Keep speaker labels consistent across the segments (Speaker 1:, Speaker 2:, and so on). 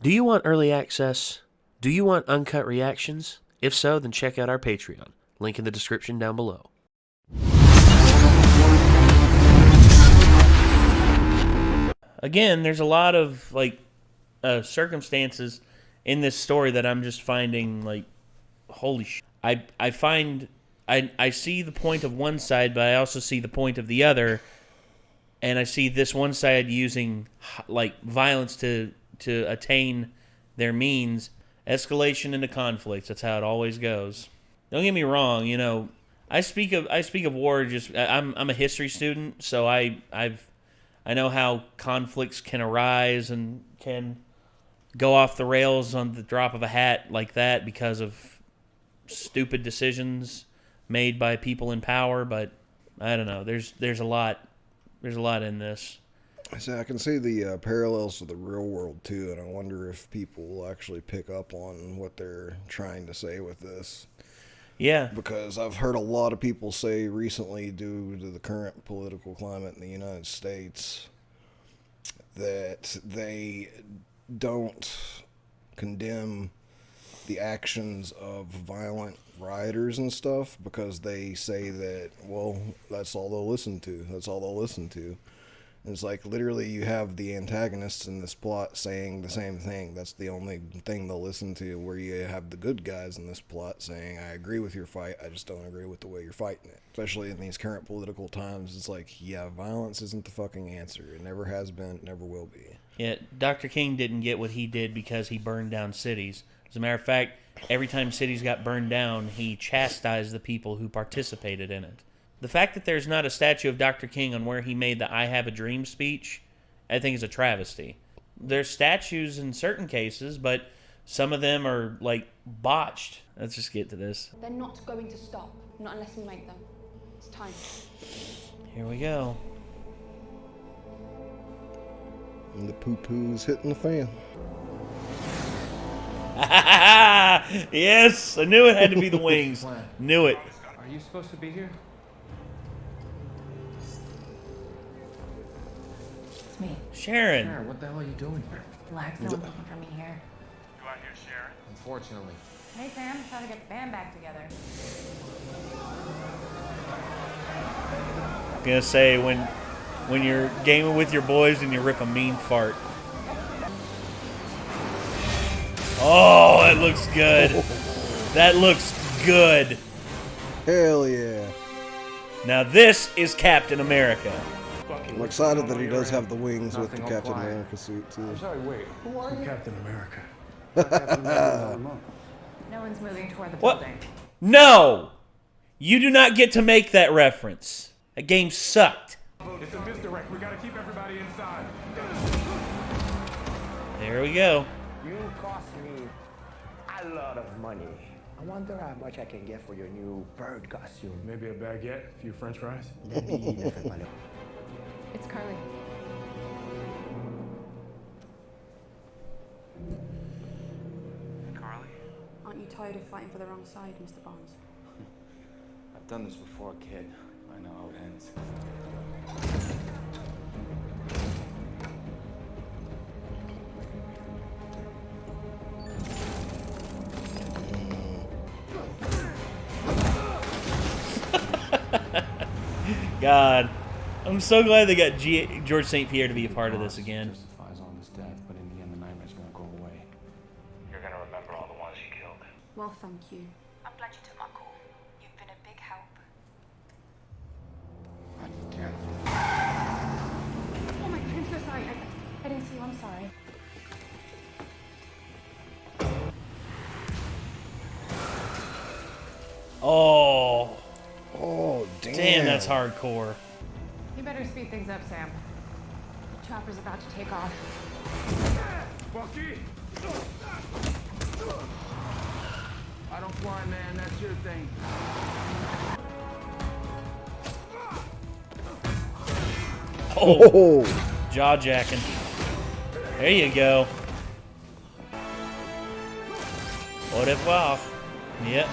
Speaker 1: Do you want early access? Do you want uncut reactions? If so, then check out our Patreon. Link in the description down below. Again, there's a lot of circumstances in this story that I'm just finding like, holy shit. I see the point of one side, but I also see the point of the other, and I see this one side using like violence to attain their means, escalation into conflicts. That's how it always goes. Don't get me wrong, you know, I speak of war. Just I'm a history student, so I know how conflicts can arise and can go off the rails on the drop of a hat like that because of stupid decisions made by people in power. But I don't know. There's a lot in this.
Speaker 2: So I can see the parallels to the real world too, and I wonder if people will actually pick up on what they're trying to say with this.
Speaker 1: Yeah.
Speaker 2: Because I've heard a lot of people say recently, due to the current political climate in the United States, that they don't condemn the actions of violent rioters and stuff because they say that, well, that's all they'll listen to. That's all they'll listen to. And it's like literally you have the antagonists in this plot saying the same thing. That's the only thing they'll listen to, where you have the good guys in this plot saying, I agree with your fight, I just don't agree with the way you're fighting it. Especially in these current political times, it's like, yeah, violence isn't the fucking answer. It never has been, it never will be.
Speaker 1: Yeah, Dr. King didn't get what he did because he burned down cities. As a matter of fact, every time cities got burned down, he chastised the people who participated in it. The fact that there's not a statue of Dr. King on where he made the I Have a Dream speech, I think is a travesty. There's statues in certain cases, but some of them are, like, botched. Let's just get to this.
Speaker 3: They're not going to stop, not unless we make them. It's time.
Speaker 1: Here we go.
Speaker 2: And the poo-poo's hitting the fan.
Speaker 1: Yes! I knew it had to be the wings. Knew it.
Speaker 4: Are you supposed to be here?
Speaker 5: It's me.
Speaker 1: Sharon.
Speaker 4: Sharon, what the hell are you doing here?
Speaker 5: Relax, no one's looking for me here.
Speaker 4: You out here, Sharon? Unfortunately.
Speaker 5: Hey Sam, trying to get the band back together.
Speaker 1: I'm gonna say when you're gaming with your boys and you rip a mean fart. Oh, that looks good. That looks good.
Speaker 2: Hell yeah.
Speaker 1: Now this is Captain America.
Speaker 2: I'm excited that he does have the wings with the Captain America suit too.
Speaker 4: I'm sorry, wait. Who are you?
Speaker 6: Captain America.
Speaker 5: No one's moving toward the
Speaker 1: What?
Speaker 5: building.
Speaker 1: No! You do not get to make that reference. That game sucked.
Speaker 6: It's a misdirect. We gotta keep everybody inside.
Speaker 1: There we go.
Speaker 7: You cost me a lot of money. I wonder how much I can get for your new bird costume.
Speaker 6: Maybe a baguette, a few french fries.
Speaker 7: That'd be enough, money.
Speaker 3: It's Carly.
Speaker 8: Carly?
Speaker 3: Aren't you tired of fighting for the wrong side, Mr. Barnes?
Speaker 8: I've done this before, kid. I know how it ends.
Speaker 1: God. I'm so glad they got George St. Pierre to be a part of this again.
Speaker 8: Justifies all his death, but in the end, the nightmares won't go away. You're gonna remember all the ones you killed.
Speaker 3: Well, thank you.
Speaker 5: I'm glad you took my call. You've been a big help.
Speaker 8: I can't.
Speaker 3: Oh my God, I'm so sorry. I didn't see you. I'm sorry.
Speaker 1: Oh.
Speaker 2: Oh, damn.
Speaker 1: Damn, that's hardcore.
Speaker 5: You better speed things up, Sam.
Speaker 3: The chopper's about to take off.
Speaker 6: Bucky!
Speaker 4: I don't fly, man. That's your thing.
Speaker 1: Oh. Jaw jacking. There you go. Au revoir. Yep.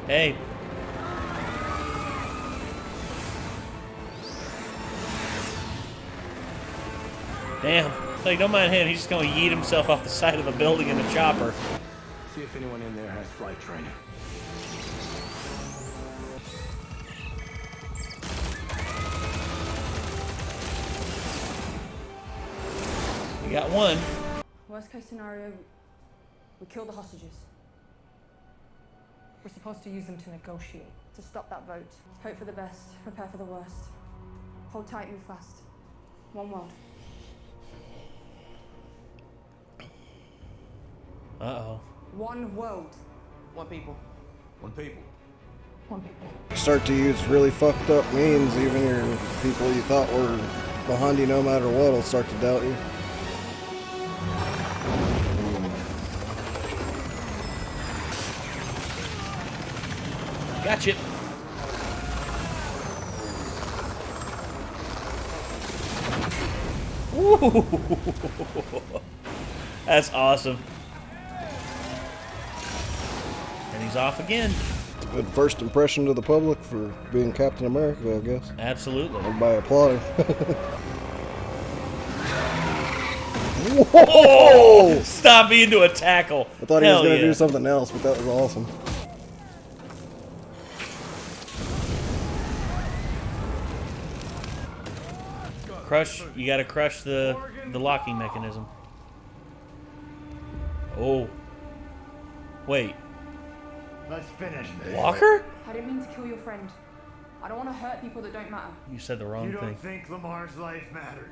Speaker 1: Hey. Damn. Like, don't mind him. He's just going to yeet himself off the side of a building in a chopper.
Speaker 4: See if anyone in there has flight training.
Speaker 1: You got one.
Speaker 3: Worst case scenario, we kill the hostages.
Speaker 5: We're supposed to use them to negotiate.
Speaker 3: To stop that vote. Hope for the best, prepare for the worst. Hold tight, move fast. One world.
Speaker 1: Uh-oh.
Speaker 3: One world.
Speaker 4: One people. One people.
Speaker 5: One people.
Speaker 2: Start to use really fucked up means, even your people you thought were behind you no matter what will start to doubt you.
Speaker 1: Gotcha. Ooh. That's awesome. And he's off again.
Speaker 2: Good first impression to the public for being Captain America, I guess.
Speaker 1: Absolutely.
Speaker 2: Everybody applauding.
Speaker 1: Whoa! Stop being to a tackle.
Speaker 2: I thought he was
Speaker 1: Hell
Speaker 2: going to
Speaker 1: yeah.
Speaker 2: do something else, but that was awesome.
Speaker 1: Crush. You got to crush the locking mechanism. Oh. Wait.
Speaker 7: Let's finish this.
Speaker 1: Walker?
Speaker 3: I didn't mean to kill your friend. I don't want to hurt people that don't matter.
Speaker 1: You said the wrong
Speaker 7: You
Speaker 1: thing.
Speaker 7: don't think Lamar's life mattered?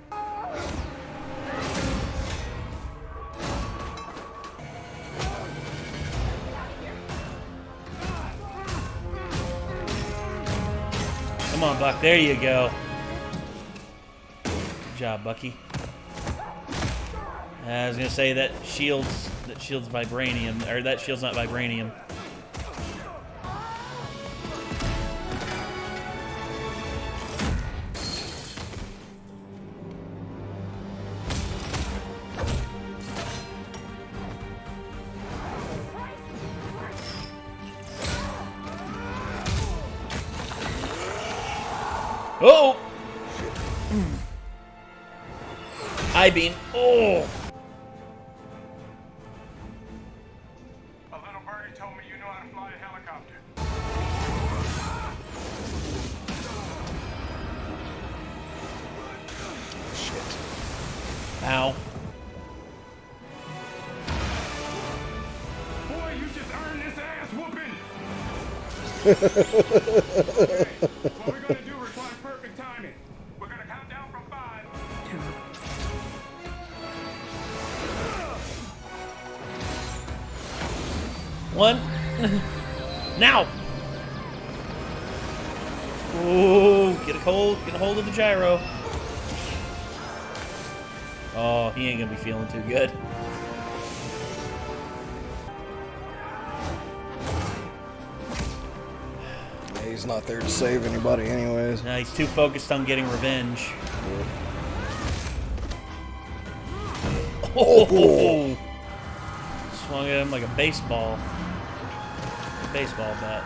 Speaker 1: Come on, Buck. There you go. Good job, Bucky. I was gonna say that shield's vibranium, or that shield's not vibranium. Oh! I-beam. Oh!
Speaker 6: A little birdie told me you know how to fly a helicopter.
Speaker 1: Ow.
Speaker 6: Boy, you just earned this ass whooping. What we're gonna do requires perfect timing. We're gonna count down from 5.
Speaker 1: 1. Now! Ooh, get a hold of the gyro. Oh, he ain't gonna be feeling too good.
Speaker 2: Yeah, he's not there to save anybody anyways.
Speaker 1: Nah, he's too focused on getting revenge. Oh! Swung at him like a baseball. Baseball bat.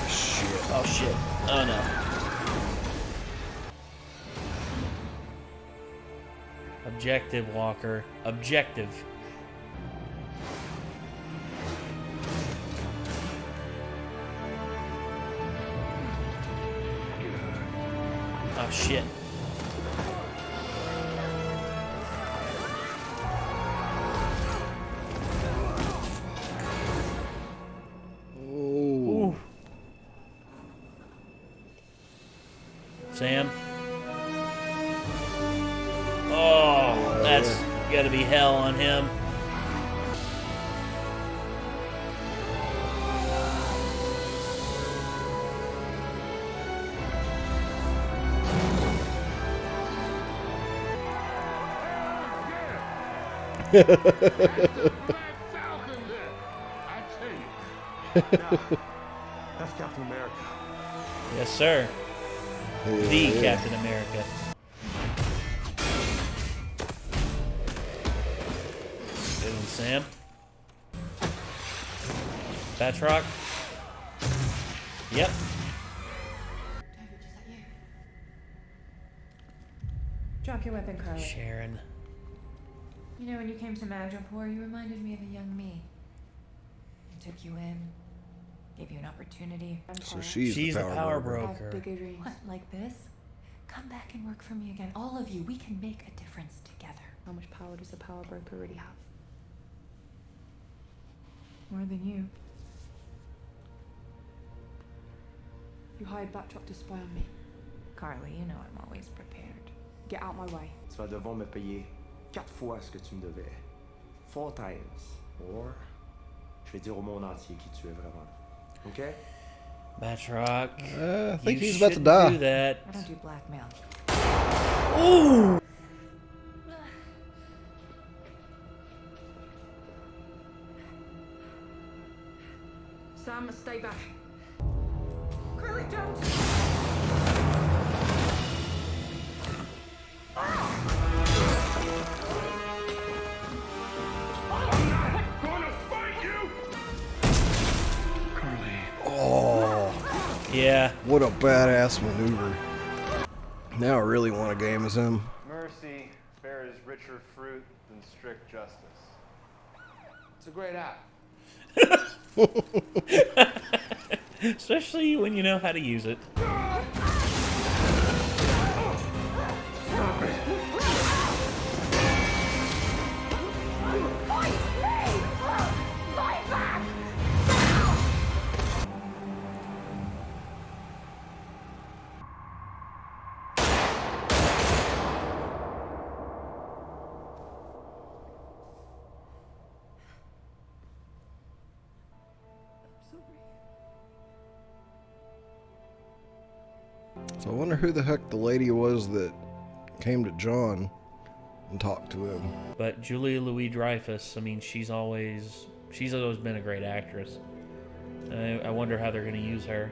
Speaker 2: Shit.
Speaker 1: Oh shit. Oh no. Objective, Walker. Objective. Oh shit.
Speaker 2: Oh.
Speaker 1: Sam. Oh, that's gotta be hell on him.
Speaker 6: Falcon there. I tell you.
Speaker 4: That's Captain America.
Speaker 1: Yes, sir. The
Speaker 2: Yeah.
Speaker 1: Captain America. Good one, Sam. Batroc. Yep.
Speaker 3: Drop your weapon, Carly.
Speaker 1: Sharon.
Speaker 5: You know, when you came to Madripoor, you reminded me of a young me. I took you in, gave you an opportunity.
Speaker 2: So she's
Speaker 1: the power
Speaker 3: I
Speaker 1: broker.
Speaker 3: have bigger dreams.
Speaker 5: What, like this? Come back and work for me again. All of you, we can make a difference together.
Speaker 3: How much power does a power broker really have?
Speaker 5: More than you.
Speaker 3: You hired Backdrop to spy on me.
Speaker 5: Carly, you know I'm always prepared.
Speaker 3: Get out my way.
Speaker 7: Tu vas devoir me payer 4 fois ce que tu me devais. 4 times. Or, je vais dire au monde entier qui tu es vraiment. Okay?
Speaker 1: Batroc.
Speaker 2: I think
Speaker 1: you
Speaker 2: he's about to
Speaker 1: shouldn't
Speaker 2: die.
Speaker 1: do that.
Speaker 5: I don't do blackmail.
Speaker 1: Ooh!
Speaker 3: Sam, stay back.
Speaker 5: Carly, don't!
Speaker 6: Gonna fight you!
Speaker 2: Oh,
Speaker 1: Yeah.
Speaker 2: what a badass maneuver. Now I really want a game as him.
Speaker 9: Mercy bears richer fruit than strict justice.
Speaker 4: It's a great app.
Speaker 1: Especially when you know how to use it.
Speaker 2: So I wonder who the heck the lady was that came to John and talked to him.
Speaker 1: But Julia Louis-Dreyfus, I mean, she's always been a great actress. I wonder how they're going to use her.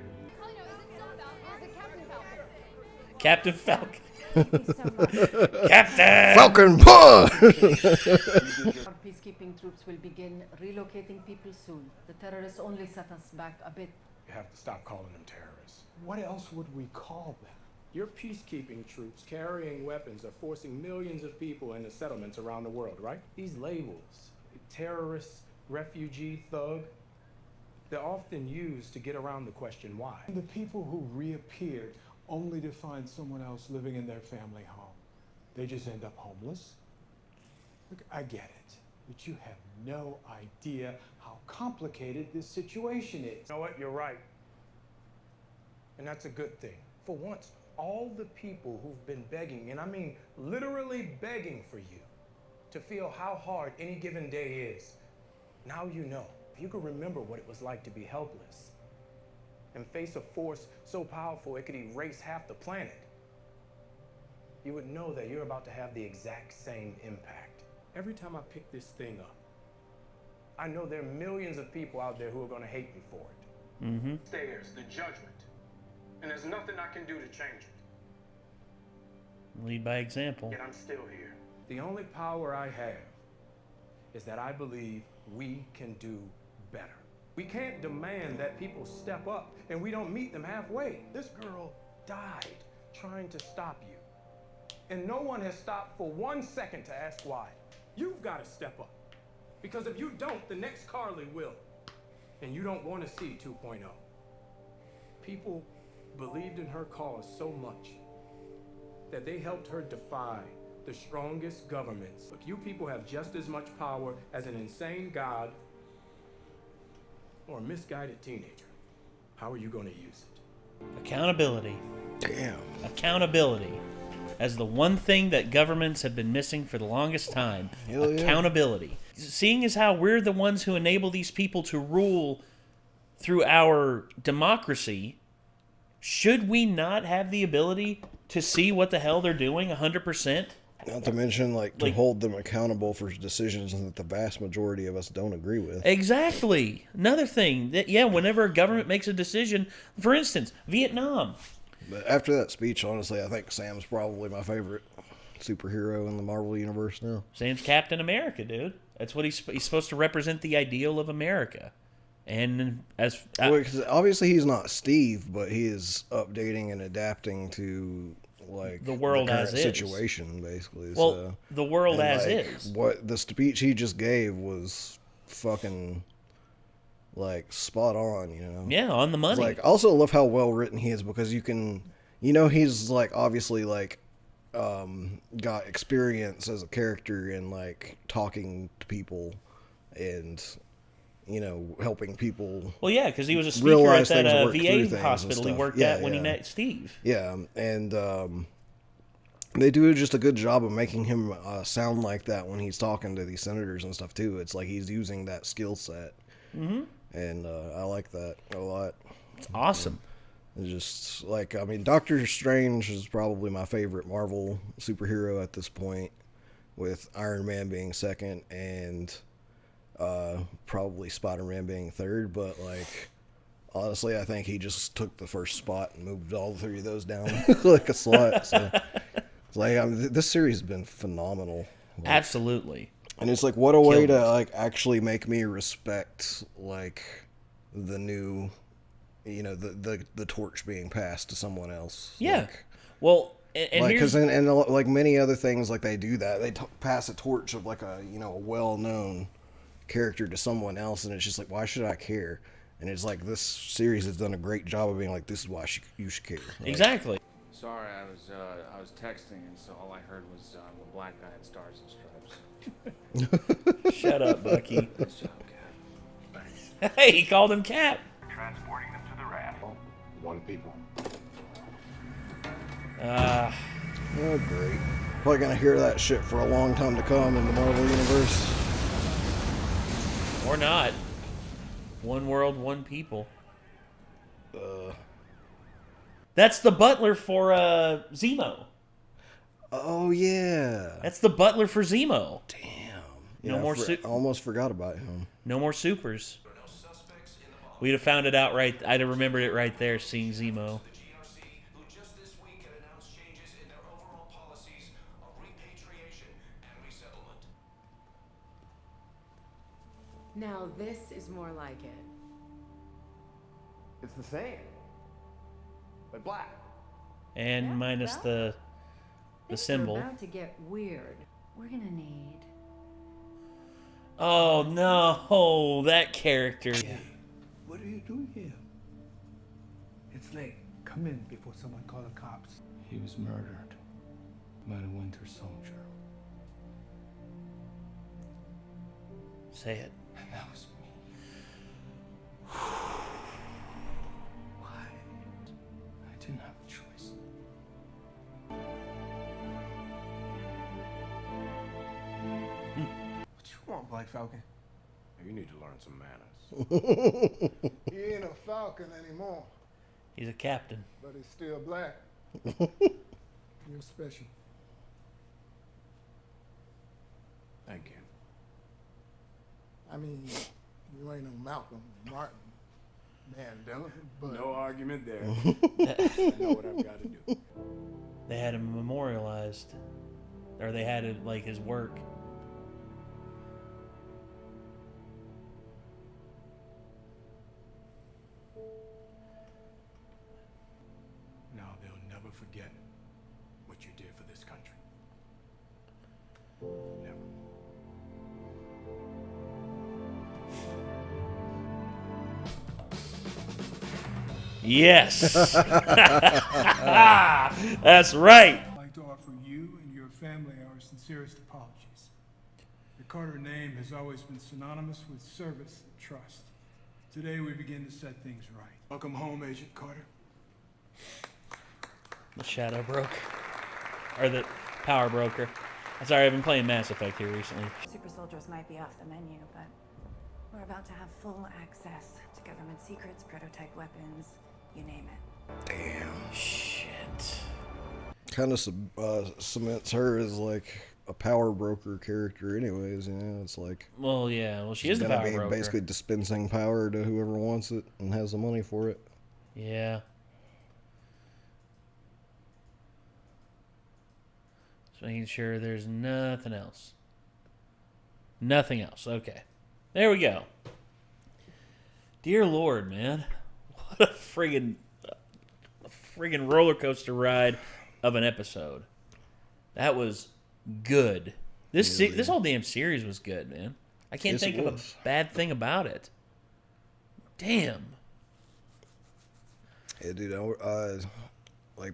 Speaker 1: Captain Falcon. Captain!
Speaker 2: Falcon Punch!
Speaker 10: Our peacekeeping troops will begin relocating people soon. The terrorists only set us back a bit.
Speaker 8: You have to stop calling them terrorists. What else would we call them?
Speaker 4: Your peacekeeping troops carrying weapons are forcing millions of people into settlements around the world, right? These labels, terrorist, refugee, thug, they're often used to get around the question why.
Speaker 11: The people who reappeared only to find someone else living in their family home. They just end up homeless. Look, I get it, but you have no idea how complicated this situation is.
Speaker 4: You know what? You're right. And that's a good thing. For once, all the people who've been begging, and I mean literally begging for you, to feel how hard any given day is, now you know. If you could remember what it was like to be helpless and face a force so powerful it could erase half the planet, you would know that you're about to have the exact same impact. Every time I pick this thing up, I know there are millions of people out there who are going to hate me for it.
Speaker 1: Mm-hmm.
Speaker 6: There's the judgment. And there's nothing I can do to change it.
Speaker 1: Lead by example.
Speaker 6: Yet I'm still here.
Speaker 4: The only power I have is that I believe we can do better. We can't demand that people step up and we don't meet them halfway. This girl died trying to stop you. And no one has stopped for 1 second to ask why. You've got to step up. Because if you don't, the next Carly will. And you don't want to see 2.0. People believed in her cause so much that they helped her defy the strongest governments. Look, you people have just as much power as an insane god or a misguided teenager. How are you going to use it?
Speaker 1: Accountability.
Speaker 2: Damn.
Speaker 1: Accountability. As the one thing that governments have been missing for the longest time.
Speaker 2: Hell yeah.
Speaker 1: Accountability. Seeing as how we're the ones who enable these people to rule through our democracy, should we not have the ability to see what the hell they're doing 100%?
Speaker 2: Not to mention, to hold them accountable for decisions that the vast majority of us don't agree with.
Speaker 1: Exactly. Another thing, that whenever a government makes a decision, for instance, Vietnam.
Speaker 2: But after that speech, honestly, I think Sam's probably my favorite superhero in the Marvel Universe now.
Speaker 1: Sam's Captain America, dude. That's what he's supposed to represent, the ideal of America. And because
Speaker 2: obviously he's not Steve, but he is updating and adapting to like
Speaker 1: the world
Speaker 2: current
Speaker 1: as is
Speaker 2: situation, basically.
Speaker 1: Well,
Speaker 2: so,
Speaker 1: the world as
Speaker 2: like,
Speaker 1: is.
Speaker 2: What the speech he just gave was fucking like spot on, you know.
Speaker 1: Yeah, on the money.
Speaker 2: It's like, I also love how well written he is because you can, you know, he's like obviously like got experience as a character in like talking to people and, you know, helping people.
Speaker 1: Well, yeah, because he was a speaker at that VA hospital he worked
Speaker 2: yeah,
Speaker 1: at when he met Steve.
Speaker 2: Yeah, and they do just a good job of making him sound like that when he's talking to these senators and stuff too. It's like he's using that skill set, and I like that a lot.
Speaker 1: It's awesome.
Speaker 2: It's just like, I mean, Doctor Strange is probably my favorite Marvel superhero at this point, with Iron Man being second and probably Spider-Man being third. But like, honestly, I think he just took the first spot and moved all three of those down like a slot. So it's like, I mean, this series has been phenomenal. Like,
Speaker 1: absolutely.
Speaker 2: And it's like, what a way to like actually make me respect like the new, you know, the torch being passed to someone else.
Speaker 1: Yeah.
Speaker 2: Like,
Speaker 1: well, and
Speaker 2: like, because and like many other things, like they do that, they pass a torch of like a, you know, a well-known character to someone else, and it's just like, why should I care? And it's like, this series has done a great job of being like, this is why you should care. Like,
Speaker 1: exactly.
Speaker 8: Sorry, I was texting, and so all I heard was the black guy had stars and stripes.
Speaker 1: Shut up, Bucky. Hey, he called him Cap.
Speaker 6: Transporting them to the raft.
Speaker 7: One people.
Speaker 2: Oh, great. Probably gonna hear that shit for a long time to come in the Marvel Universe.
Speaker 1: Or not. One world, one people. That's the butler for Zemo.
Speaker 2: Oh, yeah.
Speaker 1: That's the butler for Zemo.
Speaker 2: Damn.
Speaker 1: No
Speaker 2: Yeah,
Speaker 1: more
Speaker 2: I almost forgot about him.
Speaker 1: No more supers. We'd have found it out right. I'd have remembered it right there, seeing Zemo.
Speaker 10: Now this is more like it.
Speaker 9: It's the same, but black.
Speaker 1: And minus the symbol.
Speaker 10: We're about to get weird. We're gonna need.
Speaker 1: Oh no, that character.
Speaker 11: Hey, what are you doing here? It's late. Come in before someone call the cops.
Speaker 8: He was murdered by a Winter Soldier.
Speaker 1: Say it.
Speaker 8: And that was me. Why? I didn't have a choice.
Speaker 4: What you want, Black Falcon?
Speaker 7: You need to learn some manners.
Speaker 12: He ain't a Falcon anymore,
Speaker 1: He's a captain.
Speaker 12: but he's still black. You're special.
Speaker 7: Thank you.
Speaker 12: I mean, you ain't no Malcolm, Martin, Mandela, but
Speaker 7: No argument there. I know what I've got to do.
Speaker 1: They had him memorialized, or they had it like his work.
Speaker 11: Now they'll never forget what you did for this country. Never.
Speaker 1: Yes. That's right.
Speaker 11: I'd like to offer you and your family our sincerest apologies. The Carter name has always been synonymous with service and trust. Today we begin to set things right. Welcome home, Agent Carter.
Speaker 1: The Shadow Broker. Or the Power Broker. I'm sorry, I've been playing Mass Effect here recently.
Speaker 5: Super soldiers might be off the menu, but we're about to have full access to government secrets, prototype weapons, you name it.
Speaker 2: Damn.
Speaker 1: Shit.
Speaker 2: Kind of cements her as like a power broker character anyways, you know. It's like,
Speaker 1: well, yeah, well, she
Speaker 2: she's
Speaker 1: is the
Speaker 2: gonna
Speaker 1: power
Speaker 2: be
Speaker 1: broker.
Speaker 2: basically dispensing power to whoever wants it and has the money for it.
Speaker 1: Yeah. Just making sure there's nothing else. Nothing else. Okay. There we go. Dear Lord, man. What a friggin' roller coaster ride of an episode. That was good. This whole damn series was good, man. I can't think of a bad thing about it. Damn.
Speaker 2: Yeah, dude.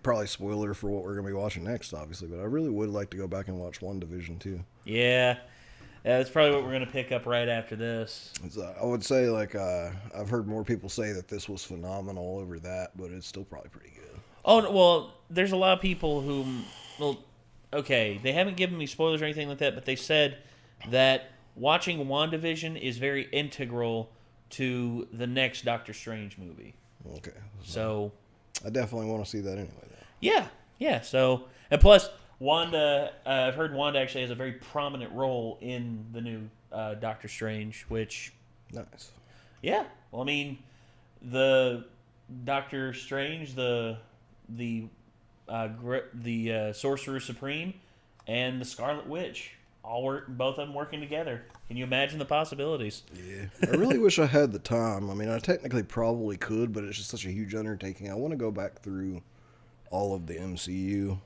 Speaker 2: Probably spoiler for what we're gonna be watching next, obviously, but I really would like to go back and watch WandaVision too.
Speaker 1: Yeah, that's probably what we're gonna pick up right after this.
Speaker 2: I would say I've heard more people say that this was phenomenal over that, but it's still probably pretty good.
Speaker 1: Oh well, there's a lot of people who, okay, they haven't given me spoilers or anything like that, but they said that watching WandaVision is very integral to the next Doctor Strange movie.
Speaker 2: Okay,
Speaker 1: so
Speaker 2: I definitely want to see that anyway.
Speaker 1: Yeah. So, and plus, Wanda, I've heard Wanda actually has a very prominent role in the new Doctor Strange, which...
Speaker 2: Nice.
Speaker 1: Yeah. Well, I mean, the Doctor Strange, the Sorcerer Supreme, and the Scarlet Witch, both of them working together. Can you imagine the possibilities?
Speaker 2: Yeah. I really wish I had the time. I mean, I technically probably could, but it's just such a huge undertaking. I want to go back through all of the MCU.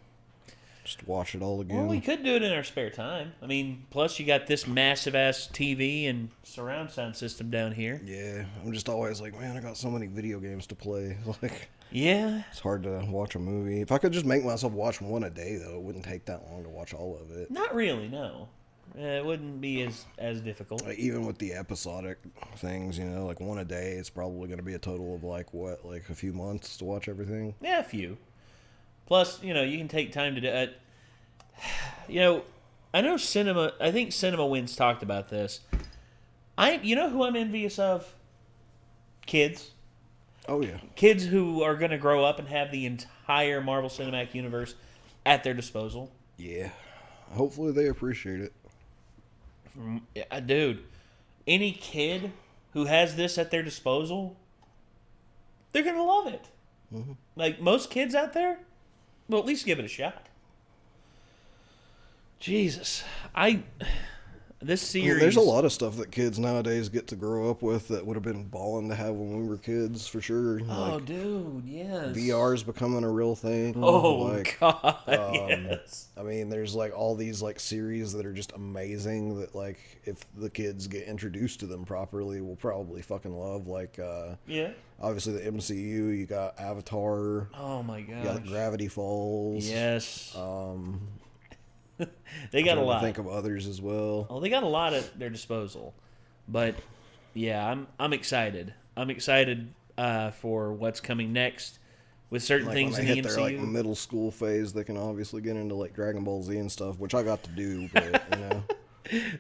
Speaker 2: Just watch it all again.
Speaker 1: Well, we could do it in our spare time. I mean, plus you got this massive-ass TV and surround sound system down here.
Speaker 2: Yeah. I'm just always like, man, I got so many video games to play.
Speaker 1: Yeah.
Speaker 2: It's hard to watch a movie. If I could just make myself watch one a day, though, it wouldn't take that long to watch all of it.
Speaker 1: Not really, no. It wouldn't be as difficult.
Speaker 2: Even with the episodic things, one a day, it's probably going to be a total of a few months to watch everything?
Speaker 1: Yeah, a few. Plus, you can take time to do it. I know I think Cinema Wins talked about this. You know who I'm envious of? Kids.
Speaker 2: Oh, yeah.
Speaker 1: Kids who are going to grow up and have the entire Marvel Cinematic Universe at their disposal.
Speaker 2: Yeah. Hopefully they appreciate it.
Speaker 1: Yeah, dude, any kid who has this at their disposal, they're going to love it.
Speaker 2: Mm-hmm.
Speaker 1: Like most kids out there, well, at least give it a shot. Jesus. This series...
Speaker 2: there's a lot of stuff that kids nowadays get to grow up with that would have been balling to have when we were kids, for sure.
Speaker 1: Oh, dude, yes.
Speaker 2: VR's becoming a real thing.
Speaker 1: Oh, God, yes.
Speaker 2: I mean, there's, all these, series that are just amazing that, if the kids get introduced to them properly, will probably fucking love.
Speaker 1: Yeah.
Speaker 2: Obviously, the MCU, you got Avatar.
Speaker 1: Oh, my gosh.
Speaker 2: You got Gravity Falls.
Speaker 1: Yes. They got a lot.
Speaker 2: Think of others as well.
Speaker 1: Oh, they got a lot at their disposal, but yeah, I'm excited. I'm excited for what's coming next with certain things in the MCU.
Speaker 2: When they hit their middle school phase, they can obviously get into Dragon Ball Z and stuff, which I got to do. But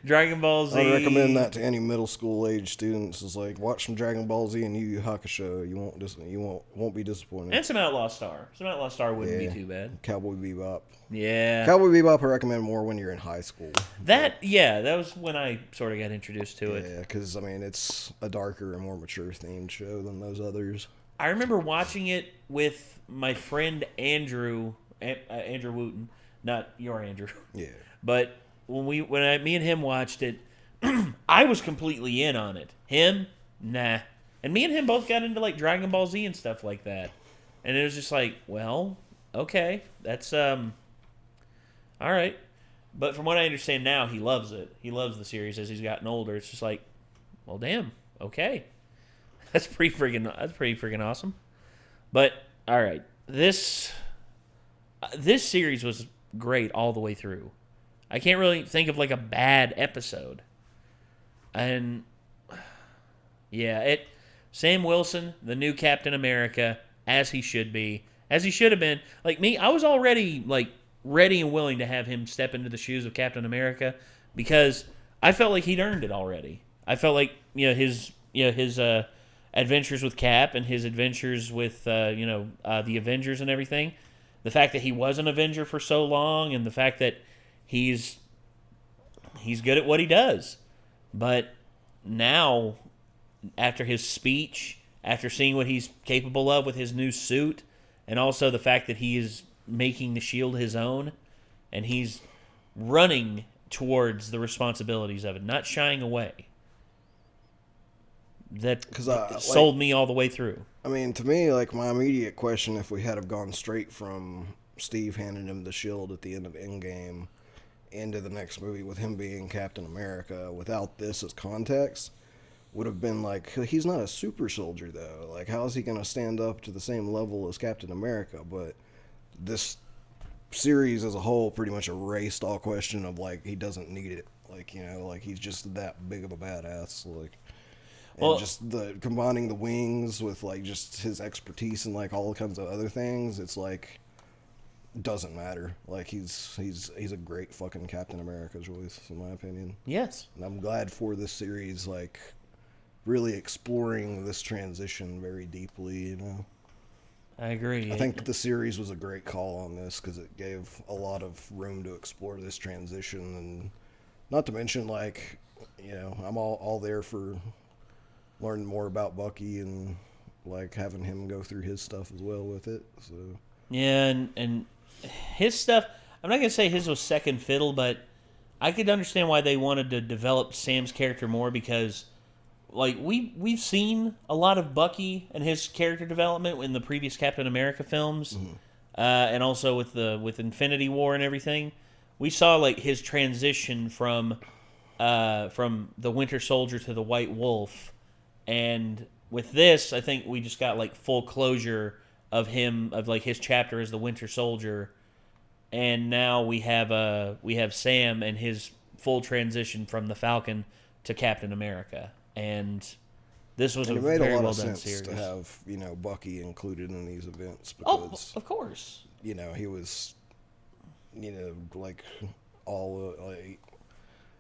Speaker 1: Dragon Ball Z.
Speaker 2: I recommend that to any middle school age students. Is watch some Dragon Ball Z and Yu Yu Hakusho. You won't be disappointed.
Speaker 1: And some Outlaw Star. Some Outlaw Star wouldn't be too bad.
Speaker 2: Cowboy Bebop.
Speaker 1: Yeah.
Speaker 2: Cowboy Bebop I recommend more when you're in high school.
Speaker 1: That was when I sort of got introduced to it.
Speaker 2: Yeah, because it's a darker and more mature themed show than those others.
Speaker 1: I remember watching it with my friend Andrew Wooten, not your Andrew.
Speaker 2: Yeah.
Speaker 1: But me and him watched it, I was completely in on it. Him, nah. And me and him both got into Dragon Ball Z and stuff like that. And it was just well, okay, that's all right. But from what I understand now, he loves it. He loves the series as he's gotten older. It's just well, damn, okay. That's pretty freaking awesome. But all right, this series was great all the way through. I can't really think of a bad episode. And yeah, Sam Wilson, the new Captain America, as he should be, as he should have been. Me, I was already ready and willing to have him step into the shoes of Captain America because I felt like he'd earned it already. I felt like his adventures with Cap and his adventures with the Avengers and everything. The fact that he was an Avenger for so long, and the fact that he's good at what he does. But now, after his speech, after seeing what he's capable of with his new suit, and also the fact that he is making the shield his own, and he's running towards the responsibilities of it, not shying away. That sold me all the way through.
Speaker 2: I mean, to me, my immediate question, if we had have gone straight from Steve handed him the shield at the end of Endgame into the next movie with him being Captain America without this as context would have been like, he's not a super soldier though. Like, how is he going to stand up to the same level as Captain America? But this series as a whole pretty much erased all question of like, he doesn't need it. Like, you know, like he's just that big of a badass. Like, and just the combining the wings with like just his expertise and like all kinds of other things, it's like doesn't matter. Like he's a great fucking Captain America choice in my opinion.
Speaker 1: Yes.
Speaker 2: And I'm glad for this series like really exploring this transition very deeply, you know.
Speaker 1: I agree.
Speaker 2: I think the series was a great call on this because it gave a lot of room to explore this transition, and not to mention like, you know, I'm all there for learning more about Bucky and like having him go through his stuff as well with it. So
Speaker 1: yeah, and his stuff, I'm not gonna say his was second fiddle, but I could understand why they wanted to develop Sam's character more, because like we've seen a lot of Bucky and his character development in the previous Captain America films, and also with Infinity War and everything. We saw like his transition from the Winter Soldier to the White Wolf, and with this, I think we just got like full closure of him, of like his chapter as the Winter Soldier, and now we have Sam and his full transition from the Falcon to Captain America. And this was a very well done series.
Speaker 2: To have, you know, Bucky included in these events because,
Speaker 1: of course,
Speaker 2: you know, he was, you know, like all like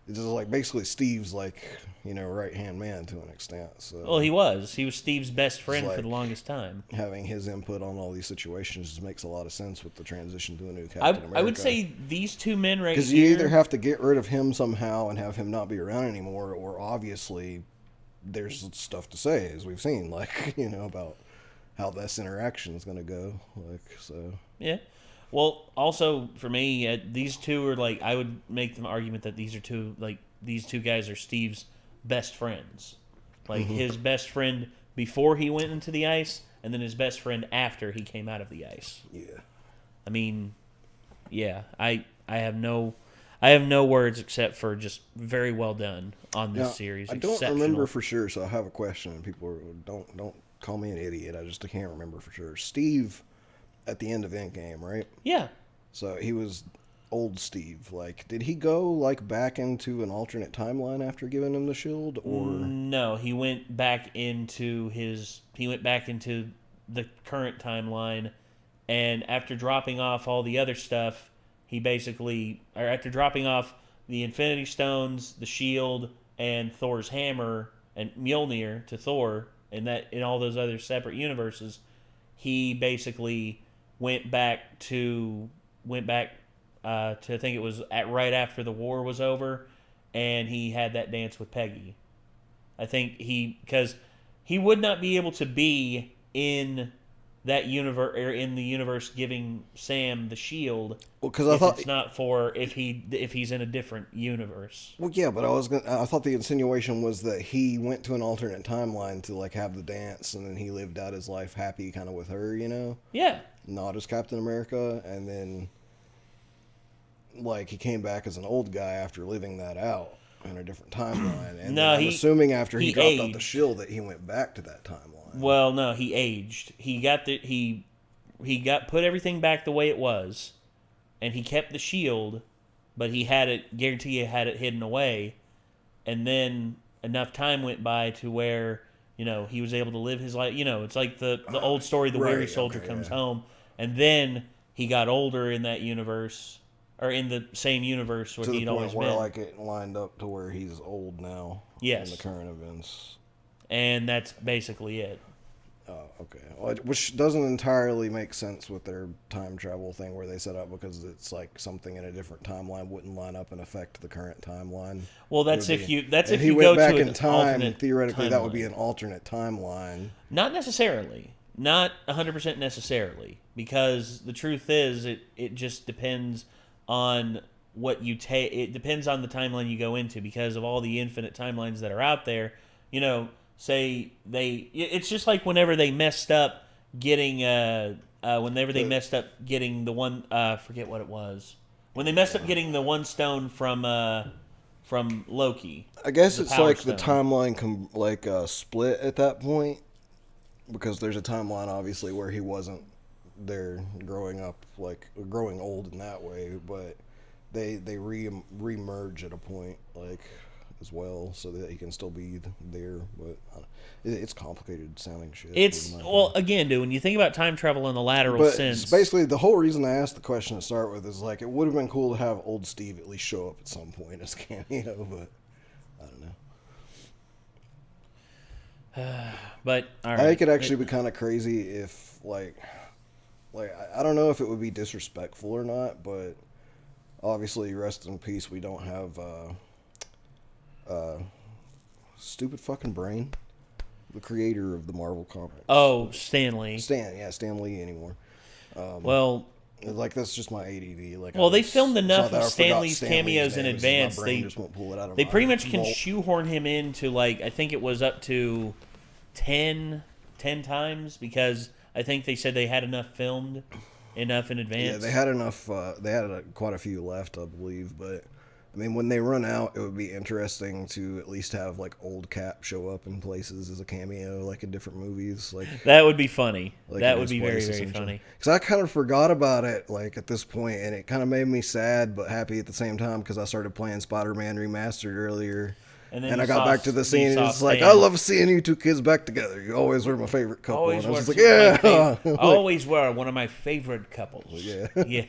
Speaker 2: it's just like basically Steve's like, you know, right hand man to an extent. So
Speaker 1: well, he was Steve's best friend
Speaker 2: like
Speaker 1: for the longest time.
Speaker 2: Having his input on all these situations just makes a lot of sense with the transition to a new Captain America.
Speaker 1: I would say these two men right here,
Speaker 2: because you either have to get rid of him somehow and have him not be around anymore, or obviously there's stuff to say, as we've seen, like, you know, about how this interaction is going to go. Like, so
Speaker 1: yeah. Well, also for me, these two are like, I would make the argument that these two guys are Steve's best friends. Like his best friend before he went into the ice, and then his best friend after he came out of the ice.
Speaker 2: Yeah.
Speaker 1: I mean, yeah, I have no words except for just very well done on this series.
Speaker 2: I don't remember for sure, so I have a question, and people don't call me an idiot. I can't remember for sure. Steve, at the end of Endgame, right?
Speaker 1: Yeah.
Speaker 2: So he was old Steve. Like, did he go like back into an alternate timeline after giving him the shield, or
Speaker 1: no? He went back into the current timeline, and after dropping off all the other stuff, after dropping off the Infinity Stones, the shield, and Thor's hammer and Mjolnir to Thor, and that in all those other separate universes, he basically went back to I think it was right after the war was over, and he had that dance with Peggy. I think because he would not be able to be in that universe, or in the universe giving Sam the shield.
Speaker 2: Well, because I thought
Speaker 1: it's not for if he's in a different universe.
Speaker 2: Well, yeah, but I thought the insinuation was that he went to an alternate timeline to like have the dance, and then he lived out his life happy, kind of with her, you know?
Speaker 1: Yeah.
Speaker 2: Not as Captain America, and then like he came back as an old guy after living that out in a different timeline. And no, I'm assuming after he dropped out the shield that he went back to that timeline.
Speaker 1: Well, no, he aged. He got put everything back the way it was, and he kept the shield, but he had it hidden away, and then enough time went by to where, you know, he was able to live his life. You know, it's like the old story, the weary soldier comes home, and then he got older in that universe, or in the same universe where he'd always been.
Speaker 2: Where like it lined up to where he's old now.
Speaker 1: Yes.
Speaker 2: In the current events.
Speaker 1: And that's basically it.
Speaker 2: Oh, okay. Well, which doesn't entirely make sense with their time travel thing where they set up, because it's like something in a different timeline wouldn't line up and affect the current timeline.
Speaker 1: Well, if
Speaker 2: he went back in time, theoretically that would be an alternate timeline.
Speaker 1: Not necessarily. Not 100% necessarily, because the truth is it just depends on what you take. It depends on the timeline you go into, because of all the infinite timelines that are out there. You know, it's just like whenever they messed up getting whenever they messed up getting the one, forget what it was. When they messed up getting the one stone from Loki.
Speaker 2: I guess it's like
Speaker 1: stone.
Speaker 2: the timeline split at that point, because there's a timeline obviously where he wasn't there growing up, like growing old in that way, but they re-merge at a point like as well, so that he can still be there. But it's complicated sounding shit.
Speaker 1: Again, dude, when you think about time travel in the lateral sense,
Speaker 2: basically the whole reason I asked the question to start with is like it would have been cool to have old Steve at least show up at some point as cameo, but I don't know.
Speaker 1: But all right.
Speaker 2: I think it'd actually be kind of crazy if like I don't know if it would be disrespectful or not, but obviously rest in peace. We don't have stupid fucking brain, the creator of the Marvel comics.
Speaker 1: Oh, Stan Lee.
Speaker 2: Stan Lee anymore. Like that's just my ADD. Like,
Speaker 1: they filmed enough of Stan Lee's cameos in advance. They pretty much can shoehorn him into like I think it was up to 10 times, because I think they said they had enough filmed in advance.
Speaker 2: Yeah, they had enough. They had quite a few left, I believe, but. I mean, when they run out, it would be interesting to at least have like old Cap show up in places as a cameo, like in different movies. Like
Speaker 1: that would be funny.
Speaker 2: Like
Speaker 1: that would be very, very funny.
Speaker 2: Because I kind of forgot about it, like at this point, and it kind of made me sad but happy at the same time because I started playing Spider-Man Remastered earlier, and I got back to the scene, and it's like I love seeing you two kids back together. You always were my favorite couple. And I was just like, yeah,
Speaker 1: always were one of my favorite couples.
Speaker 2: Yeah,
Speaker 1: yeah.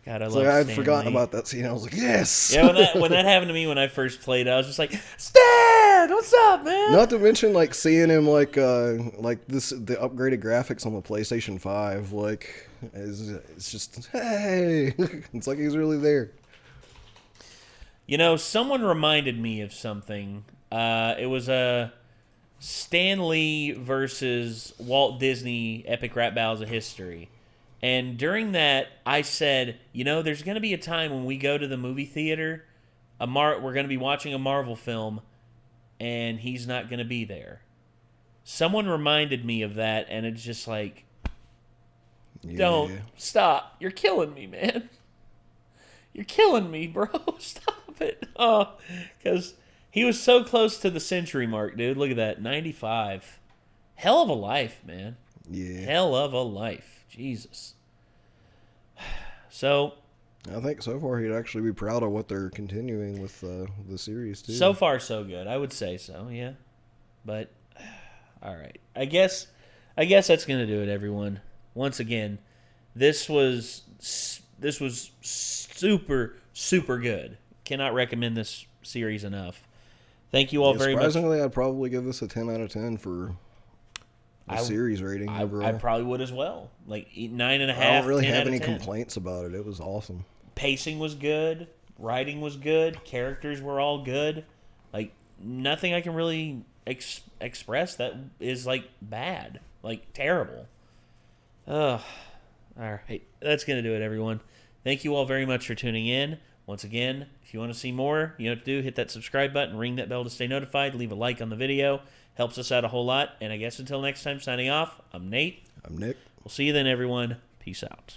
Speaker 1: God, I love
Speaker 2: I had
Speaker 1: Stan
Speaker 2: forgotten
Speaker 1: Lee.
Speaker 2: about that scene. I was like, yes.
Speaker 1: Yeah, when that happened to me when I first played, I was just like, Stan, what's up, man?
Speaker 2: Not to mention like seeing him the upgraded graphics on the PlayStation 5, like it's just hey, it's like he's really there.
Speaker 1: You know, someone reminded me of something. It was a Stan Lee versus Walt Disney Epic Rap Battles of History. And during that, I said, you know, there's going to be a time when we go to the movie theater, we're going to be watching a Marvel film, and he's not going to be there. Someone reminded me of that, and it's just like, don't stop. You're killing me, man. You're killing me, bro. Stop it. Oh, because he was so close to the century mark, dude. Look at that, 95. Hell of a life, man.
Speaker 2: Yeah.
Speaker 1: Hell of a life. Jesus. So,
Speaker 2: I think so far he'd actually be proud of what they're continuing with the series too.
Speaker 1: So far, so good. I would say so. Yeah, but all right. I guess that's gonna do it, everyone. Once again, this was super good. Cannot recommend this series enough. Thank you all very much.
Speaker 2: Surprisingly, I'd probably give this a 10 out of 10 for. Series rating overall.
Speaker 1: I probably would as well. Like 9.5.
Speaker 2: I don't really have any complaints about it. It was awesome.
Speaker 1: Pacing was good. Writing was good. Characters were all good. Like nothing I can really express that is like bad, like terrible. All right, that's gonna do it, everyone. Thank you all very much for tuning in. Once again, if you want to see more, you know what to do. Hit that subscribe button, ring that bell to stay notified, leave a like on the video. Helps us out a whole lot. And I guess until next time, signing off, I'm Nate.
Speaker 2: I'm Nick.
Speaker 1: We'll see you then, everyone. Peace out.